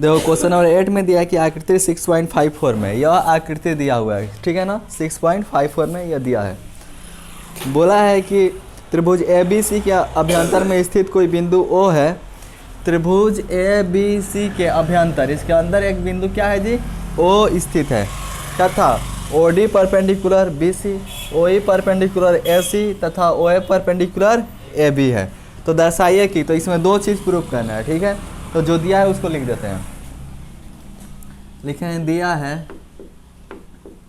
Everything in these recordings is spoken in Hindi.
देखो क्वेश्चन नंबर 8 में दिया है कि आकृति 6.54 में, यह आकृति दिया हुआ है, ठीक है ना, 6.54 में यह दिया है। बोला है कि त्रिभुज ए बी सी के अभ्यंतर में स्थित कोई बिंदु ओ है। त्रिभुज ए बी सी के अभ्यंतर, इसके अंदर एक बिंदु क्या है जी, ओ स्थित है, तथा O D perpendicular B C, O E perpendicular A C तथा O A perpendicular A B है। तो दर्शाइए कि, तो इसमें दो चीज़ प्रूफ करना है, ठीक है। तो जो दिया है उसको लिख देते हैं। लिखे हैं, दिया है,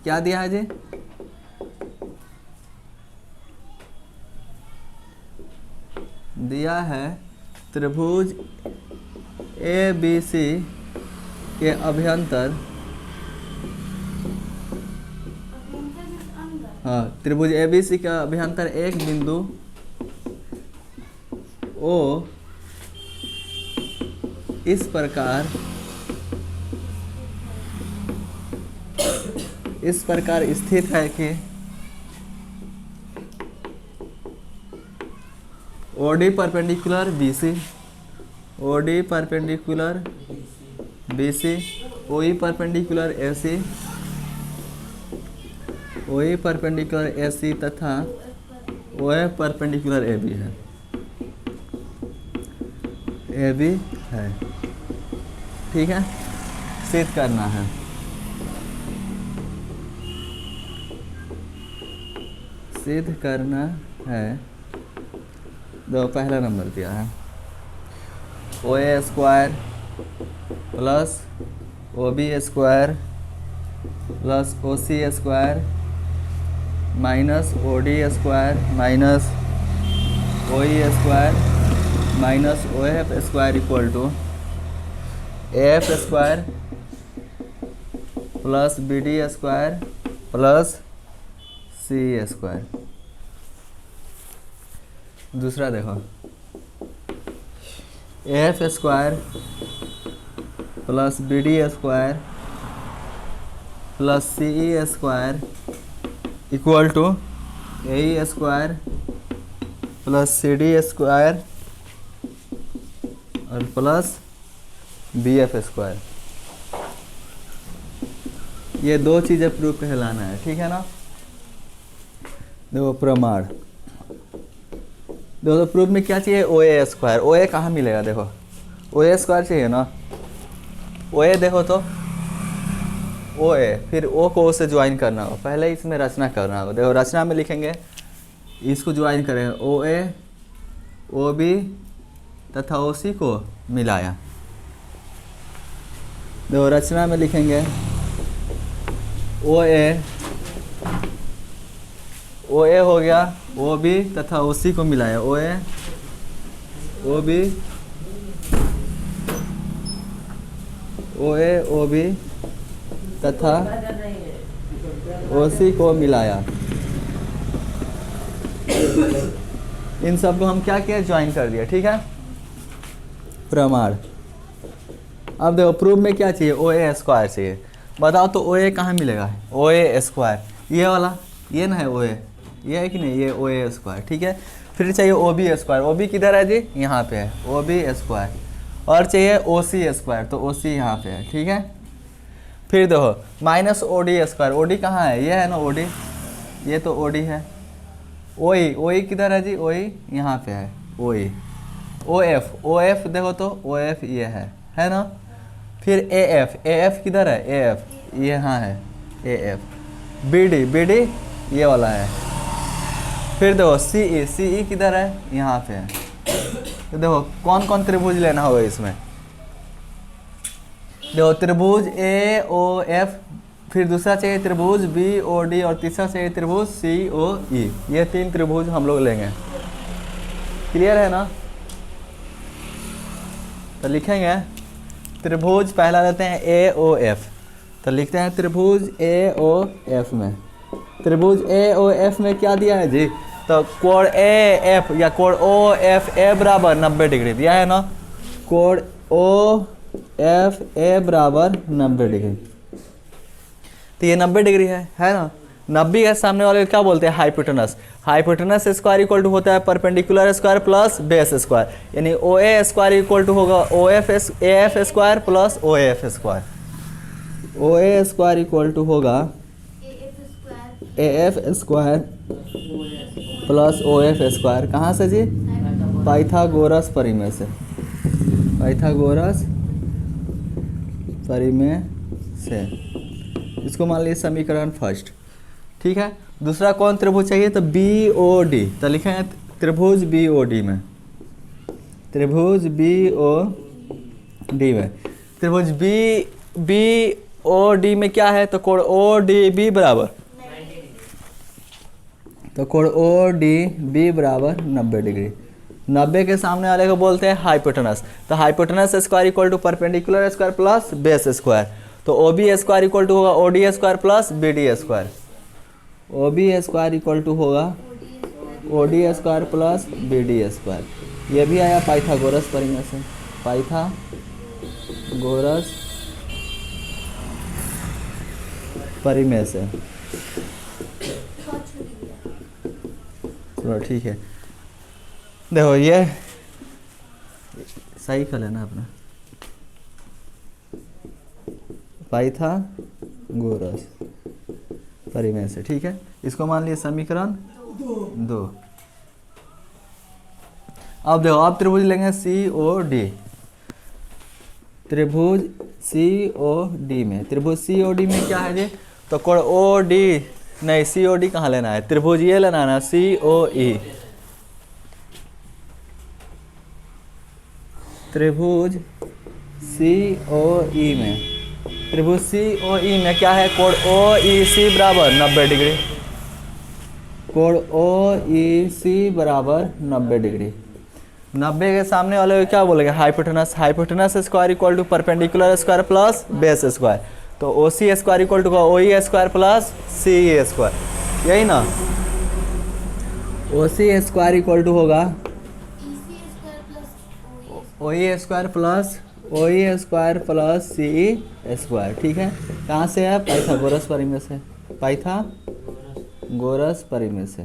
क्या दिया है जी, दिया है त्रिभुज ए बी सी के अभ्यंतर, हाँ, त्रिभुज ए बी सी का अभ्यंतर एक बिंदु ओ इस प्रकार स्थित है कि OD perpendicular BC, OD perpendicular BC, OE perpendicular AC, OE perpendicular AC तथा ओए परपेंडिकुलर AB है, AB है, ठीक है। सिद्ध करना है, सिद्ध करना है। दो पहला नंबर दिया है, O A square plus O B square plus O C square minus O D square minus O E square minus O F square equal to A F square plus B D square plus C square. दूसरा देखो, A F square plus B D square plus C E square equal to A E square plus C D square और प्लस बी एफ स्क्वायर। ये दो चीज़ें प्रूफ कहलाना है, ठीक है ना। देखो प्रमाण, देखो प्रूफ में क्या चाहिए, ओ ए स्क्वायर। ओ ए कहाँ मिलेगा, देखो ओ ए स्क्वायर चाहिए ना, ओ ए देखो तो ओ ए, फिर ओ को ओ से ज्वाइन करना होगा, पहले इसमें रचना करना होगा। देखो रचना में लिखेंगे, इसको ज्वाइन करेंगे, ओ ए ओ बी तथा ओ सी को मिलाया। देखो रचना में लिखेंगे, ओ ए हो गया, ओ बी तथा ओ सी को मिलाया, ओ ए ओ बी ओ बी तथा ओ सी को मिलाया। इन सब को हम क्या किया, ज्वाइन कर दिया, ठीक है, प्रमाण। अब देखो प्रूफ में क्या चाहिए, ओ ए स्क्वायर चाहिए। बताओ तो ओ ए कहाँ मिलेगा, ओ ए स्क्वायर, ये वाला, ये ना है ओ ए, ये है कि नहीं, ये ओ ए स्क्वायर, ठीक है। फिर चाहिए O B square, O B किधर है जी, यहाँ पे है, ओ बी स्क्वायर। और चाहिए ओ सी स्क्वायर, तो ओ सी यहाँ पे है, ठीक है। फिर देखो minus O D square, O D कहाँ है, ये है ना ओ डी, ये तो ओ डी है। ओ ई किधर है जी, ओ ई यहाँ पे है, ओ ई। ओ एफ देखो तो ओ एफ ये है ना। फिर ए एफ किधर है, ए एफ यहाँ है, ए एफ। बी डी ये वाला है। फिर देखो सी ई किधर है, यहाँ पे है। तो देखो कौन कौन त्रिभुज लेना होगा इसमें, देखो त्रिभुज ए ओ एफ, फिर दूसरा चाहिए त्रिभुज बी ओ डी और तीसरा चाहिए त्रिभुज सी ओ ई। ये तीन त्रिभुज हम लोग लेंगे, क्लियर है ना। तो लिखेंगे त्रिभुज, पहला लेते हैं ए ओ एफ, तो लिखते हैं त्रिभुज ए ओ एफ में। त्रिभुज ए ओ एफ में क्या दिया है जी, तो कोण ए एफ या कोण ओ एफ ए बराबर 90 डिग्री दिया है ना। कोण ओ एफ ए बराबर 90 डिग्री, तो ये 90 डिग्री है ना। 90 के सामने वाले क्या बोलते हैं, hypotenuse. Hypotenuse square equal to होता है perpendicular square plus base square, यानी O A square equal to होगा O F square plus O F square. O A square equal to होगा A F square plus O F square. कहाँ से जी, पाइथागोरस परिमेय से, पाइथागोरस परिमेय से। इसको मान लीजिए समीकरण फर्स्ट, ठीक है। दूसरा कौन त्रिभुज चाहिए, तो बी ओ डी, तो लिखे हैं त्रिभुज बी ओ डी में, त्रिभुज बी ओ डी में। त्रिभुज बी ओ डी में क्या है, तो कोण ओ डी बी बराबर, तो कोण ओ डी बी बराबर 90 डिग्री। 90 के सामने वाले को बोलते हैं हाइपोटेनस, तो hypotenuse square equal to perpendicular square plus base square, तो O B square equal to होगा O D square plus B D square. O B square equal to होगा O D square plus B D square. ये भी आया पाइथागोरस परिमेय से, पाइथागोरस परिमेय से। चलो ठीक है, देखो ये सही कर लेना अपना, पाइथागोरस परिमेय से, ठीक है। इसको मान लिया समीकरण 2। अब देखो, अब त्रिभुज लेंगे सी ओ डी, त्रिभुज सी ओ डी में, त्रिभुज सी ओ डी में क्या है जी, तो कोण ओ डी, नहीं सी ओ डी कहाँ लेना है, त्रिभुज ये लेना है ना, सी ओ ई, त्रिभुज सी ओ ई में, त्रिभुज सी ओ ई में क्या है, कोण ओ ई सी बराबर 90 डिग्री, कोण ओ ई सी बराबर 90 डिग्री। 90 के सामने वाले को क्या बोलेंगे, hypotenuse. Hypotenuse square equal to perpendicular square plus base square, तो O C square equal to O E square plus C E square, यही ना। O C square equal to होगा O E square plus O E square plus C E square, ठीक है। कहाँ से है, पाइथागोरस परिमेय से, पाइथागोरस परिमेय से,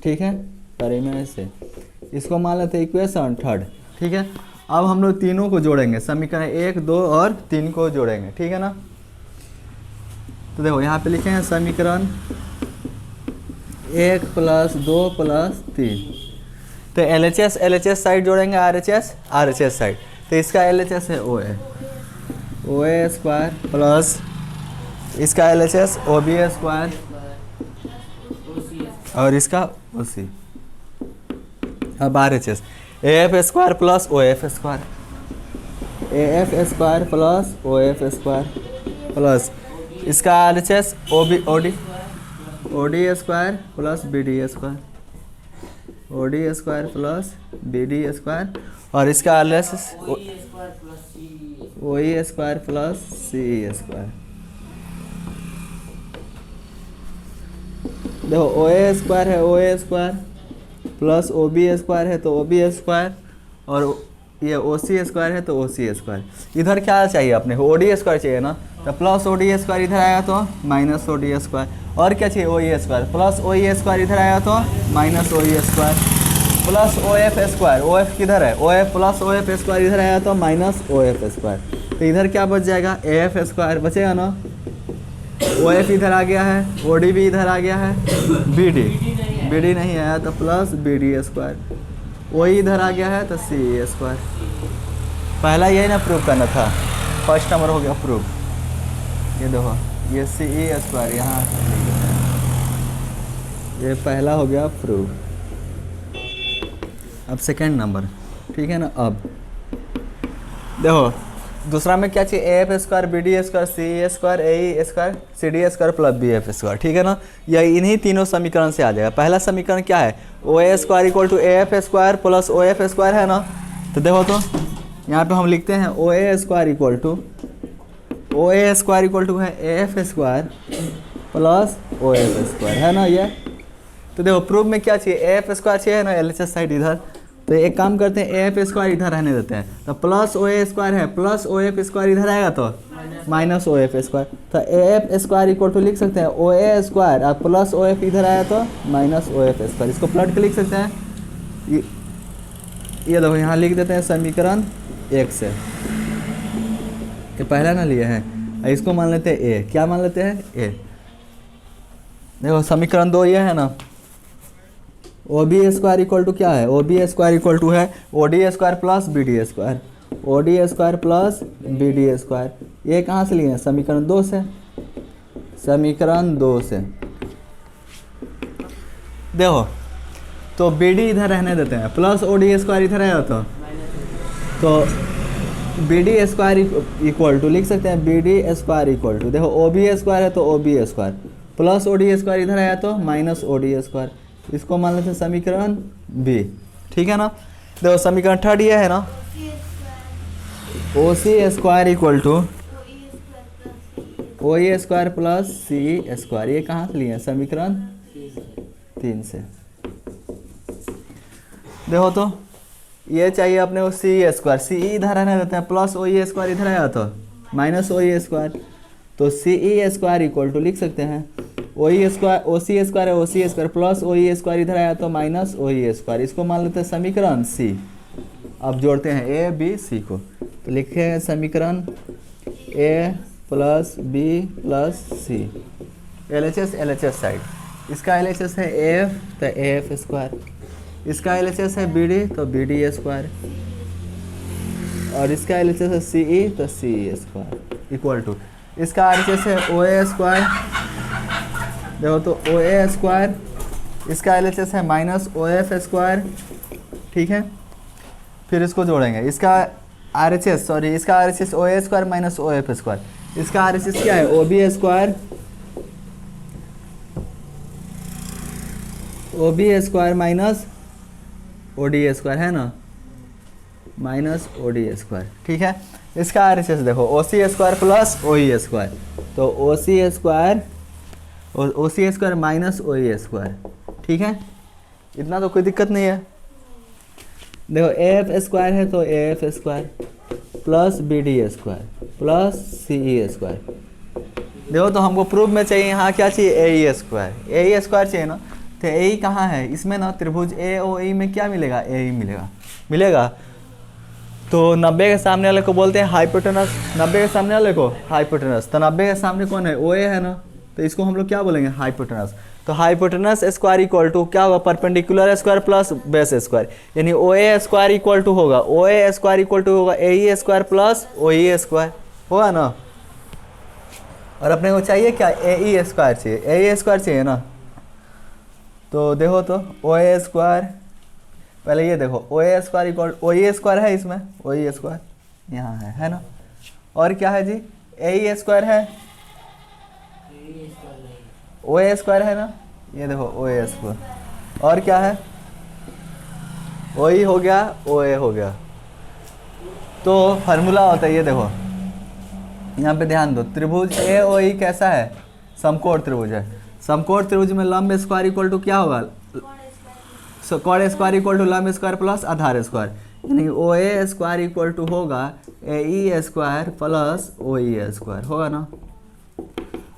ठीक है, परिमेय से। इसको मान लेते हैं इक्वेशन थर्ड, ठीक है। अब हम लोग तीनों को जोड़ेंगे, समीकरण 1, 2 और 3 को जोड़ेंगे, ठीक है ना। तो देखो यहाँ पे लिखे हैं समीकरण 1 प्लस 2 प्लस 3, तो LHS साइड जोड़ेंगे, RHS साइड, तो इसका LHS है ओ ए स्क्वायर प्लस इसका LHS OB स्क्वायर और इसका OC। अब RHS AF square plus OF square, AF square plus OF square plus इसका RHS OD square plus BD square, OD square plus BD square, और इसका LHS OE square plus CE square. देखो OA स्क्वायर है OA square plus OB square है तो OB स्क्वायर, और ये OC स्क्वायर है तो OC स्क्वायर। इधर क्या चाहिए अपने को, OD स्क्वायर चाहिए ना, तो प्लस OD स्क्वायर इधर आएगा तो माइनस OD स्क्वायर, और क्या चाहिए OE square, plus OE square इधर आएगा तो minus OE square, plus OF square, OF किधर है, OF प्लस OF स्क्वायर इधर आएगा तो माइनस OF स्क्वायर, तो इधर क्या बच जाएगा, AF स्क्वायर बचेगा ना, OF इधर आ गया है, OD भी इधर आ गया है, BD नहीं आया तो प्लस BD स्क्वायर, OE इधर आ गया है तो CE स्क्वायर। पहला यही ना प्रूव करना था, फर्स्ट नंबर हो गया प्रूव। ये देखो ये CE स्क्वायर यहाँ, ये पहला हो गया प्रूव। अब सेकेंड नंबर, ठीक है ना। अब देखो दूसरा में क्या चाहिए, AF square BD square CE square AE square CD square plus BF square, ठीक है ना। यह इन्हीं तीनों समीकरण से आ जाएगा। पहला समीकरण क्या है, OA square equal to AF square plus OF square है ना, तो देखो तो यहाँ पे हम लिखते हैं OA स्क्वायर इक्वल टू है AF square plus OF square, है ना ये। तो देखो प्रूफ में क्या चाहिए, AF स्क्वायर चाहिए ना, LHS साइड इधर, तो एक काम करते हैं AF स्क्वायर इधर रहने देते हैं, तो प्लस OA स्क्वायर है प्लस OF स्क्वायर इधर आएगा तो माइनस ओ एफ स्क्वायर। तो A F square equal to लिख सकते हैं ओ ए स्क्वायर और प्लस ओ एफ इधर आया तो माइनस ओ एफ स्क्वायर। इसको पलट के लिख सकते हैं, ये देखो यहाँ लिख देते हैं समीकरण 1 से, ये पहला ना लिए हैं, इसको मान लेते हैं ए। क्या मान लेते हैं? ए। देखो समीकरण 2 ये है ना, O B square equal to क्या है? O B square equal to है O D square plus B D square, O D square plus B D square. ये कहाँ से लिए हैं? समीकरण 2 से, समीकरण 2 से। देखो तो बी डी इधर रहने देते हैं, प्लस ओ डी स्क्वायर इधर आया तो B D square equal to लिख सकते हैं B D square equal to, देखो ओ बी स्क्वायर है तो O B square plus O D square इधर आया तो माइनस ओ डी स्क्वायर। इसको मान लेते हैं समीकरण बी, ठीक है ना। देखो समीकरण 3 ये है ना, O C square equal to O A square plus C square. ये कहाँ से लिए हैं? समीकरण 3 से। देखो तो ये चाहिए अपने को सी स्क्वायर, सी इधर रहने देते हैं, प्लस ओ ए स्क्वायर इधर आया तो माइनस ओ ए स्क्वायर। तो सी ई स्क्वायर इक्वल टू लिख सकते हैं ओ E square, O C square है ओ C square plus O E square इधर आया तो माइनस ओ ई स्क्वायर। इसको मान लेते हैं समीकरण सी। अब जोड़ते हैं ए बी सी को, तो लिखे हैं समीकरण ए प्लस बी प्लस सी। एल एच एस साइड, इसका एल एच एस है एफ तो ए एफ स्क्वायर, इसका एल एच एस है बी डी तो बी डी स्क्वायर, और इसका एल एच एस है सी ई तो सी ई स्क्वायर इक्वल टू, इसका आर एच एस है ओ ए स्क्वायर, देखो तो ओ ए स्क्वायर, इसका एल एच एस है माइनस ओ एफ स्क्वायर, ठीक है। फिर इसको जोड़ेंगे, इसका आर एच एस सॉरी इसका R H S O A square minus O F square, इसका आर एच एस क्या है? O B square, O B square minus O D square है ना, माइनस ओ डी स्क्वायर, ठीक है। इसका आर एच एस देखो O C square plus O E square, तो O C square minus O E square, ठीक है। इतना तो कोई दिक्कत नहीं है। देखो ए एफ स्क्वायर है तो A F square plus B D square plus C E square. देखो तो हमको प्रूफ में चाहिए यहाँ क्या चाहिए? ए ई स्क्वायर, ए ई स्क्वायर चाहिए ना। तो ए ई कहाँ है? इसमें ना त्रिभुज ए ओ ई में क्या मिलेगा? ए ई मिलेगा। तो 90 के सामने वाले को बोलते हैं हाइपोटेनस, 90 के सामने वाले को हाइपोटेनस। तो 90 के सामने कौन है? ओ ए है ना, तो इसको हम लोग क्या बोलेंगे? हाइपोटेनस। तो हाइपोटेनस स्क्वायर इक्वल टू क्या होगा? Perpendicular square plus base square, यानी O A square equal to होगा ओ ए स्क्वायर इक्वल टू होगा A E square plus O E square, होगा ना। और अपने को चाहिए क्या? ए ई स्क्वायर चाहिए, ए ई स्क्वायर चाहिए ना। तो देखो तो ओ ए स्क्वायर, पहले ये देखो ओ A square equal O E square है, इसमें ओ ई स्क्वायर यहाँ है ना। और क्या है जी? ए ई स्क्वायर है, ओ ए स्क्वायर है ना, ये देखो ओ ए स्क्वायर। और क्या है? ओ ई हो गया, ओ ए हो गया। तो फार्मूला होता है ये देखो, यहाँ पे ध्यान दो, त्रिभुज ए ओ ई कैसा है? समकोण त्रिभुज है। समकोण त्रिभुज में लंब स्क्वायर इक्वल टू क्या होगा? कॉड स्क्वायर इक्वल टू लंब स्क्वायर प्लस आधार स्क्वायर, यानी O A square equal to होगा A E square plus O E square, होगा ना।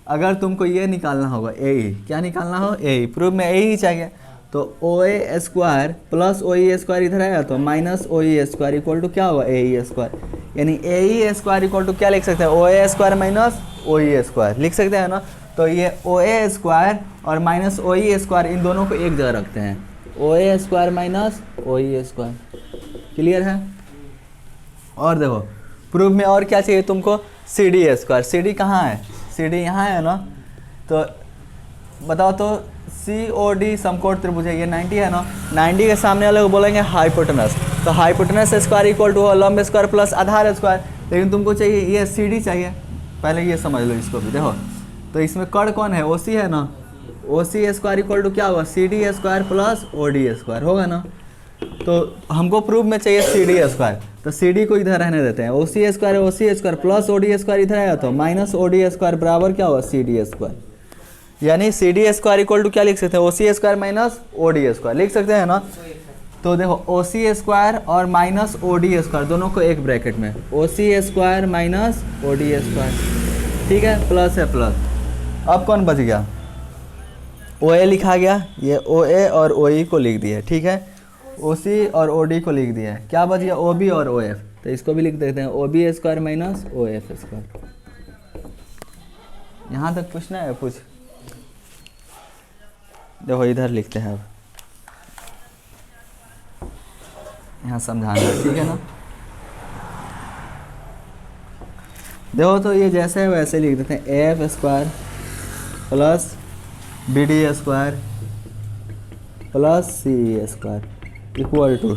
अगर तुमको ये निकालना होगा ए ई, क्या निकालना हो? ए ई, प्रूफ में ए ई चाहिए, तो O A square plus O E square इधर आएगा तो minus O E square equal to क्या होगा? ए ई स्क्वायर, यानी A E square equal to क्या लिख सकते हैं? O A square minus O E square लिख सकते हैं ना। तो ये ओ ए स्क्वायर और माइनस ओ ई स्क्वायर, इन दोनों को एक जगह रखते हैं, O A square minus O E square, clear है। और देखो प्रूफ में और क्या चाहिए तुमको? C D square, C D कहाँ है? सी डी यहाँ है ना। तो बताओ तो सी ओ डी समकोण त्रिभुज है, ये 90 है ना, 90 के सामने वाले को बोलेंगे हाइपोटेनस। तो हाइपोटेनस स्क्वायर इक्वल टू लंब स्क्वायर प्लस आधार स्क्वायर, लेकिन तुमको चाहिए ये सी डी चाहिए, पहले ये समझ लो इसको भी। देखो तो इसमें कड़ कौन है? ओ सी है ना, O C square equal to क्या होगा? C D square plus O D square, होगा ना। तो हमको प्रूफ में चाहिए सी डी स्क्वायर, तो सी डी को इधर रहने देते हैं, O C square plus O D square इधर आया तो माइनस ओ डी स्क्वायर बराबर क्या होगा? सी डी स्क्वायर, यानी C D square equal to क्या लिख सकते हैं? O C square minus O D square लिख सकते हैं ना। तो देखो ओ सी स्क्वायर और माइनस ओ डी स्क्वायर दोनों को एक ब्रैकेट में, O C square minus O D square, ठीक है, प्लस है प्लस। अब कौन बच गया, ओ ए लिखा गया, ये ओ ए और ओ ई को लिख दिया, ठीक है, ओ सी और ओ डी को लिख दिया है, क्या बच गया ओ बी और ओ एफ, तो इसको भी लिख देते हैं O B square minus O F square. यहाँ तक पूछना है कुछ, देखो इधर लिखते हैं, अब यहाँ समझाना है, ठीक है ना। देखो तो ये जैसे है वैसे लिख देते हैं, A F square plus B D square plus C E square equal to,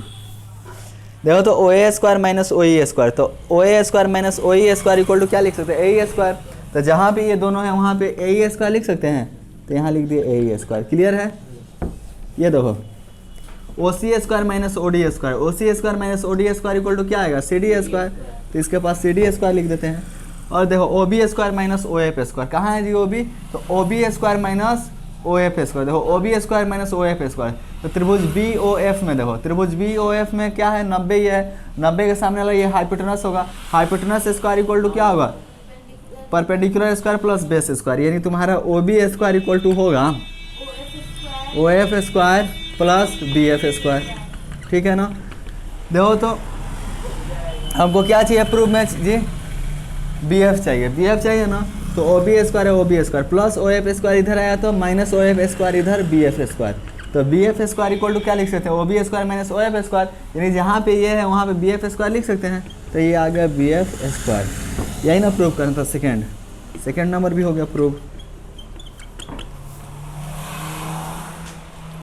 देखो तो O A square minus O E square, तो O A square minus O E square equal to क्या लिख सकते हैं, ए ई स्क्वायर, तो जहाँ भी ये दोनों हैं वहाँ पे ए ई स्क्वायर लिख सकते हैं, तो यहाँ लिख दिए ए ई स्क्वायर, क्लियर है। ये देखो O C square minus O D square, O C square minus O D square equal to क्या आएगा, सी डी स्क्वायर, तो इसके पास सी डी स्क्वायर लिख देते हैं। और देखो O B square minus O F square, कहाँ है जी ओ बी, तो O B square minus O F square, देखो O B square minus O F square, तो त्रिभुज बी ओ एफ में देखो, त्रिभुज बी ओ एफ में क्या है 90 ही है, 90 के सामने वाला ये हाइपोटेनस होगा, हाइपोटेनस स्क्वायर इक्वल टू क्या होगा, perpendicular square plus base square, यानी तुम्हारा O B square equal to होगा O F square plus B F square, ठीक है ना। देखो तो हमको क्या चाहिए प्रूफ में जी, बी एफ चाहिए, बी एफ चाहिए ना, तो ओ बी स्क्वायर है O B square plus O F square इधर आया तो माइनस ओ एफ स्क्वायर इधर बी एफ स्क्वायर, तो B F square equal to क्या लिख सकते हैं, O B square minus O F square, यानी जहाँ पे ये है वहाँ पे बी एफ स्क्वायर लिख सकते हैं, तो ये आ गया बी एफ स्क्वायर। यही ना प्रूव करना था, सेकेंड नंबर भी हो गया प्रूव।